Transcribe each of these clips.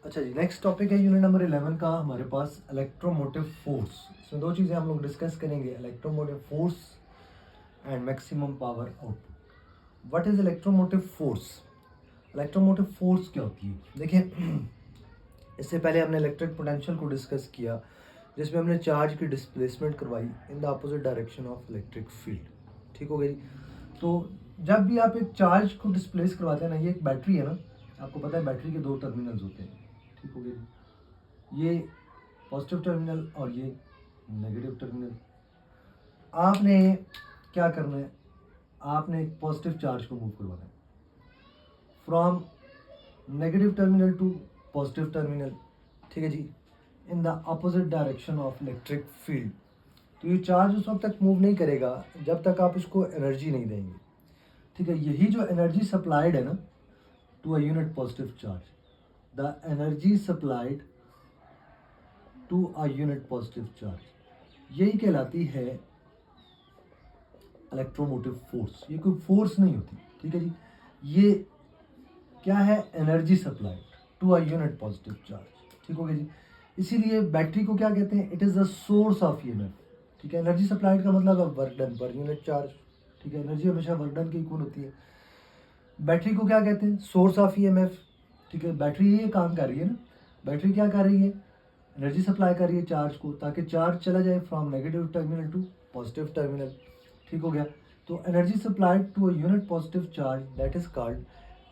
अच्छा जी, next topic है unit number 11 का हमारे पास इलेक्ट्रोमोटिव फोर्स। इसमें दो चीज़ें हम लोग डिस्कस करेंगे, electromotive force and maximum power output. What is electromotive force? Electromotive force क्या होती है? देखिए, इससे पहले हमने इलेक्ट्रिक पोटेंशियल को डिस्कस किया, जिसमें हमने चार्ज की डिस्प्लेसमेंट करवाई इन the opposite direction of electric field. ठीक हो गई? तो जब भी आप एक चार्ज को डिस्प्लेस करवाते हैं ना, ये एक बैटरी है ना, आपको पता है बैटरी के दो टर्मिनल्स होते हैं। ठीक हो गई? ये पॉजिटिव टर्मिनल और ये नेगेटिव टर्मिनल। आपने क्या करना है? आपने एक पॉजिटिव चार्ज को मूव करवाना है from negative terminal to positive terminal. ठीक है जी, in the opposite direction of electric field. तो ये चार्ज उस वक्त तक मूव नहीं करेगा जब तक आप इसको एनर्जी नहीं देंगे। ठीक है, यही जो एनर्जी सप्लाइड है ना to a unit positive charge, the energy supplied to a unit positive charge, यही कहलाती है इलेक्ट्रोमोटिव फोर्स। ये कोई फोर्स नहीं होती। ठीक है जी, ये क्या है? Energy supplied to a unit positive charge. ठीक हो गया जी? इसीलिए बैटरी को क्या कहते हैं? It is the source of EMF. ठीक है, एनर्जी सप्लाइड का मतलब है work done per unit charge. ठीक है, एनर्जी हमेशा वर्क डन की इक्वल होती है। बैटरी को क्या कहते हैं? Source of EMF. ठीक है, बैटरी ये काम कर रही है ना, बैटरी क्या कर रही है? एनर्जी सप्लाई कर रही है चार्ज को, ताकि चार्ज चला जाए from negative terminal to positive terminal. ठीक हो गया? तो energy supplied to a unit positive charge, that is called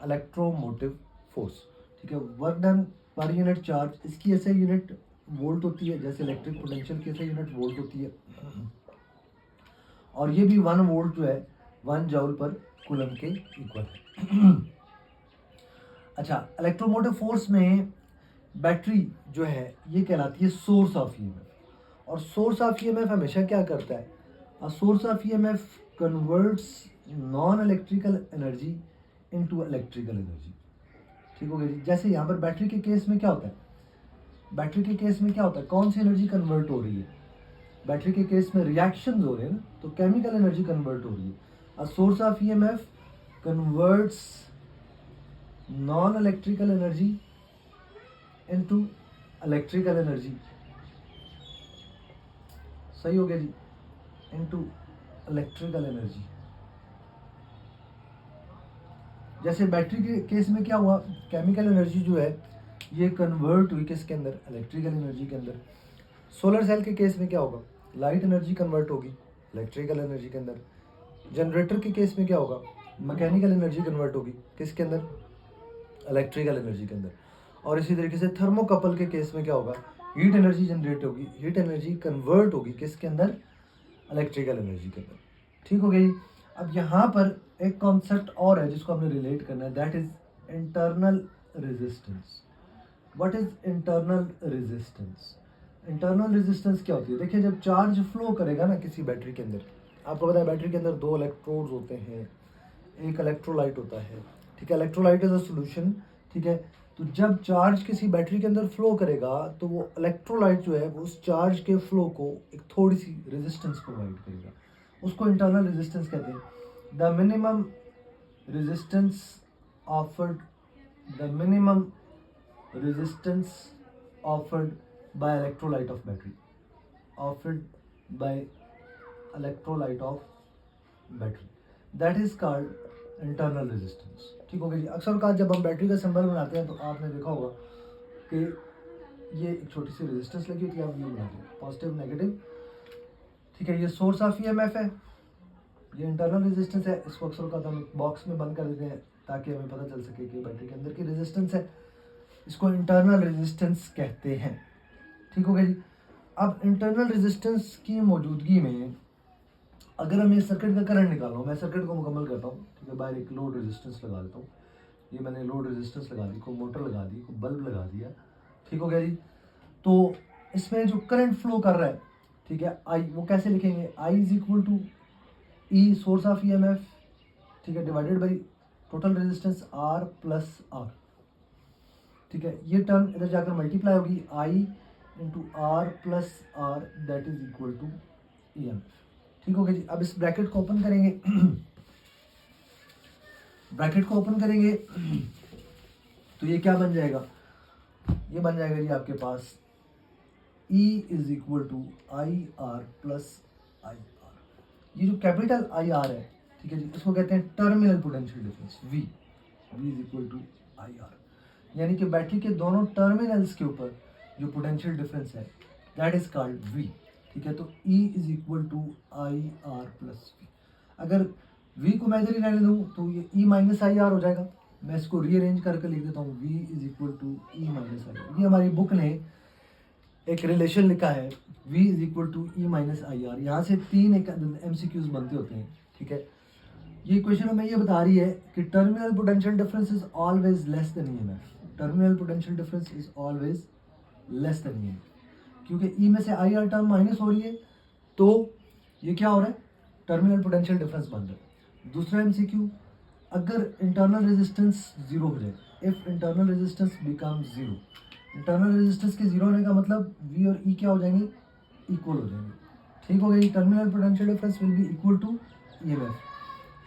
electromotive force. ठीक है, work done per unit charge, इसकी ऐसे यूनिट वोल्ट होती है, जैसे इलेक्ट्रिक पोटेंशियल की ऐसे यूनिट वोल्ट होती है। और ये भी 1 वोल्ट जो है 1 जूल पर कूलम के इक्वल है। अच्छा, इलेक्ट्रोमोटिव फोर्स में बैटरी जो है ये कहलाती है सोर्स ऑफ ईएमएफ। और सोर्स ऑफ ईएमएफ हमेशा क्या करता है? A source of EMF converts non electrical energy into electrical energy. ठीक हो गया जी? जैसे यहाँ पर बैटरी के केस में क्या होता है? बैटरी के केस में क्या होता है? कौन सी एनर्जी कन्वर्ट हो रही है? बैटरी के केस में रिएक्शन हो रहे हैं ना, तो केमिकल एनर्जी कन्वर्ट हो रही है। A source of EMF converts non electrical energy into electrical energy. सही हो गया जी? Into electrical energy. जैसे बैटरी के केस में क्या हुआ? केमिकल एनर्जी जो है ये कन्वर्ट हुई किसके अंदर? इलेक्ट्रिकल एनर्जी के अंदर। सोलर सेल के केस में क्या होगा? लाइट एनर्जी कन्वर्ट होगी इलेक्ट्रिकल एनर्जी के अंदर। जनरेटर के केस में क्या होगा? मैकेनिकल एनर्जी कन्वर्ट होगी किसके अंदर? इलेक्ट्रिकल एनर्जी के अंदर। और इसी तरीके से थर्मोकपल के केस में क्या होगा? हीट एनर्जी जनरेट होगी, हीट एनर्जी कन्वर्ट होगी किसके अंदर? इलेक्ट्रिकल एनर्जी के अंदर। ठीक हो गई? अब यहाँ पर एक कॉन्सेप्ट और है जिसको हमने रिलेट करना है, that is internal resistance. What is internal resistance? Internal resistance क्या होती है? देखिए, जब चार्ज फ्लो करेगा ना किसी बैटरी के अंदर, आपको पता है बैटरी के अंदर दो इलेक्ट्रोड्स होते हैं, एक इलेक्ट्रोलाइट होता है। ठीक है, इलेक्ट्रोलाइट इज अ सोल्यूशन। ठीक है, तो जब चार्ज किसी बैटरी के अंदर फ्लो करेगा तो वो इलेक्ट्रोलाइट जो है वो उस चार्ज के फ्लो को एक थोड़ी सी रेजिस्टेंस प्रोवाइड करेगा, उसको इंटरनल रेजिस्टेंस कहते हैं। The minimum resistance offered, the minimum resistance offered by electrolyte of battery, offered by electrolyte of battery, that is called internal resistance। ठीक हो गया जी? अक्सर का जब हम बैटरी का सिंबल बनाते हैं तो आपने देखा होगा कि ये एक छोटी सी रेजिस्टेंस लगी होती है, आप ये बनाते हैं पॉजिटिव नेगेटिव। ठीक है, ये सोर्स ऑफ ईएमएफ है, ये इंटरनल रेजिस्टेंस है। इसको अक्सर का हम बॉक्स में बंद कर देते हैं ताकि हमें पता चल सके कि बैटरी के अंदर की रेजिस्टेंस है, इसको इंटरनल रेजिस्टेंस कहते हैं। ठीक हो गया जी? अब इंटरनल रेजिस्टेंस की मौजूदगी में अगर हमें सर्किट का करंट निकालना हो, मैं सर्किट को मुकम्मल करता हूँ। ठीक है, बाहर एक लोड रेजिस्टेंस लगा देता हूँ, ये मैंने लोड रेजिस्टेंस लगा दी, को मोटर लगा दी, को बल्ब लगा दिया। ठीक हो गया जी? तो इसमें जो करंट फ्लो कर रहा है, ठीक है, आई, वो कैसे लिखेंगे? I is equal to E source of EMF, ठीक है, divided by total resistance R plus R. ठीक है, ये टर्म इधर जाकर मल्टीप्लाई होगी, I into R plus R, that is equal to E M. ठीक हो गया जी? अब इस ब्रैकेट को ओपन करेंगे, ब्रैकेट को ओपन करेंगे तो ये क्या बन जाएगा? ये बन जाएगा जी आपके पास E is equal to I R plus I R. ये जो कैपिटल आई आर है, ठीक है जी, इसको कहते हैं terminal potential difference V is equal to I R. यानी कि बैटरी के दोनों टर्मिनल्स के ऊपर जो पोटेंशियल डिफरेंस है दैट इज कॉल्ड V, ठीक है। तो E is equal to I R plus V। अगर V को मैं इधर ही रहने दूँ तो ये E माइनस आई आर हो जाएगा। मैं इसको रीअरेंज करके लिख देता हूँ, V is equal to E minus I R. ये हमारी बुक ने एक रिलेशन लिखा है, V is equal to E minus I R. यहाँ से 3 एक MCQs बनते होते हैं, ठीक है। ये इक्वेशन हमें ये बता रही है कि terminal potential difference is always less than EMF। Terminal potential difference is always less than EMF, क्योंकि E में से आई आर टर्म माइनस हो रही है तो ये क्या हो रहा है, टर्मिनल पोटेंशियल डिफरेंस बन रहा है। दूसरा MCQ, अगर इंटरनल रेजिस्टेंस जीरो हो जाए, if internal resistance become zero, internal resistance के जीरो होने का मतलब V और E क्या हो जाएंगे, इक्वल हो जाएंगे, ठीक हो गई। Terminal potential difference will be equal to EMF।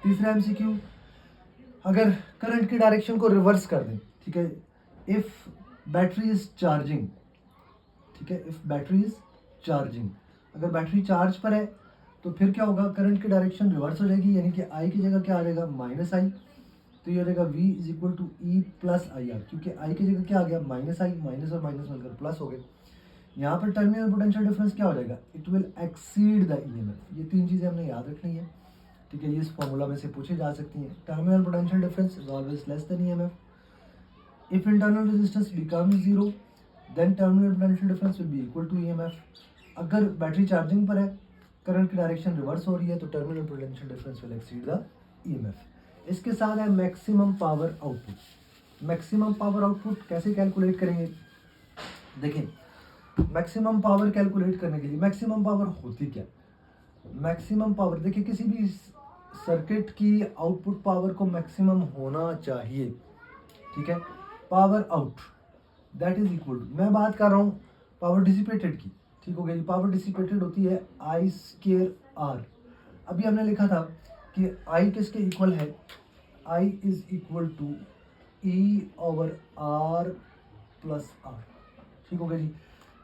तीसरा MCQ, अगर करंट की डायरेक्शन को रिवर्स कर दें, ठीक है, इफ बैटरी इज चार्जिंग, ठीक है, इफ बैटरी इज चार्जिंग, अगर बैटरी चार्ज पर है तो फिर क्या होगा, करंट की डायरेक्शन रिवर्स हो जाएगी, यानी कि I की जगह क्या आ जाएगा, माइनस आई। तो ये हो जाएगा V is equal to E plus I R, क्योंकि I की जगह क्या आ गया, माइनस आई, माइनस और माइनस मिलकर प्लस हो गए। यहाँ पर टर्मिनल पोटेंशियल डिफरेंस क्या हो जाएगा, it will exceed the EMF। ये 3 चीज़ें हमने याद रखनी है, ठीक है। ये इस फॉर्मूला में से पूछी जा सकती हैं। Terminal potential difference is always less than EMF। If internal resistance become zero then terminal potential difference will be equal to EMF। अगर बैटरी चार्जिंग पर है, करंट की डायरेक्शन रिवर्स हो रही है, तो terminal potential difference will exceed the EMF। इसके साथ है maximum power output. Maximum power output कैसे कैलकुलेट करेंगे, देखें, मैक्सिमम पावर कैलकुलेट करने के लिए मैक्सिमम पावर होती क्या, मैक्सिमम पावर, देखिए किसी भी सर्किट की आउटपुट पावर को मैक्सिमम होना चाहिए, ठीक है। Power out that is equal to, मैं बात कर रहा हूँ पावर डिसिपेटेड की, ठीक हो गई। पावर डिसिपेटेड होती है आई स्केयर आर। अभी हमने लिखा था कि आई किसके इक्वल है, I is equal to E over R plus R, ठीक हो गया जी।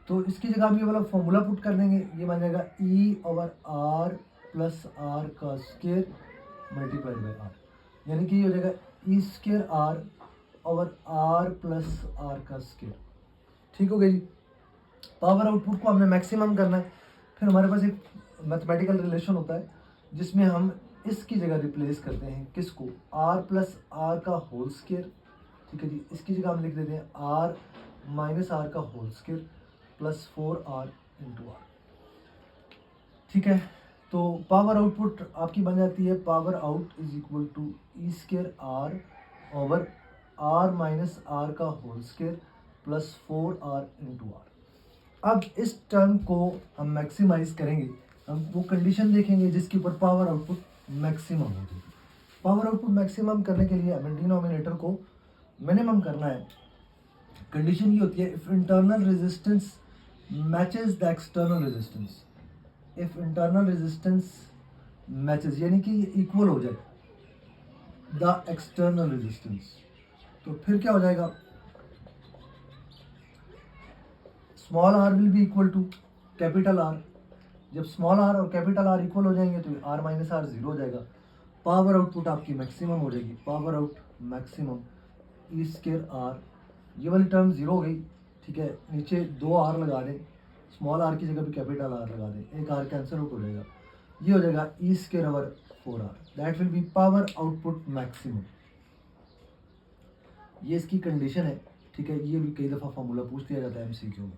तो इसकी जगह हम ये वाला फॉर्मूला पुट कर देंगे, ये बन जाएगा E over R plus R का स्केयर मल्टीप्लाइड बाई आर, यानी कि ये हो जाएगा E square R over R plus R का स्केयर, ठीक हो गया जी। पावर आउटपुट को हमने मैक्सिमम करना है, फिर हमारे पास एक मैथमेटिकल रिलेशन होता है जिसमें हम इसकी जगह रिप्लेस करते हैं किसको, आर प्लस आर का होल स्केयर, ठीक है जी। इसकी जगह हम लिख देते हैं आर माइनस आर का whole square plus 4R into R, ठीक है। तो पावर आउटपुट आपकी बन जाती है, power out is equal to E square R over R minus R का whole square plus 4R into R. अब इस टर्म को हम मैक्सिमाइज करेंगे, हम वो कंडीशन देखेंगे जिसके ऊपर पावर आउटपुट मैक्सिमम हो जाएगी। पावर आउटपुट मैक्सिमम करने के लिए हमें डिनोमिनेटर को मिनिमम करना है। कंडीशन ये होती है, if internal resistance matches the external resistance, if internal resistance matches यानी कि ये इक्वल हो जाए द एक्सटर्नल रेजिस्टेंस, तो फिर क्या हो जाएगा, small R will be equal to capital R. जब स्मॉल आर और कैपिटल आर इक्वल हो जाएंगे तो आर माइनस आर जीरो हो जाएगा, पावर आउटपुट आपकी मैक्सिमम हो जाएगी। Power out maximum E square R, ये वाली टर्म जीरो हो गई, ठीक है। नीचे 2 आर लगा दें, स्मॉल आर की जगह भी कैपिटल आर लगा दें, एक आर कैंसिल आउट हो जाएगा, ये हो जाएगा E square over 4R, that will be power output maximum. ये इसकी कंडीशन है, ठीक है। ये भी कई दफ़ा फॉर्मूला पूछ दिया जाता है MCQ में।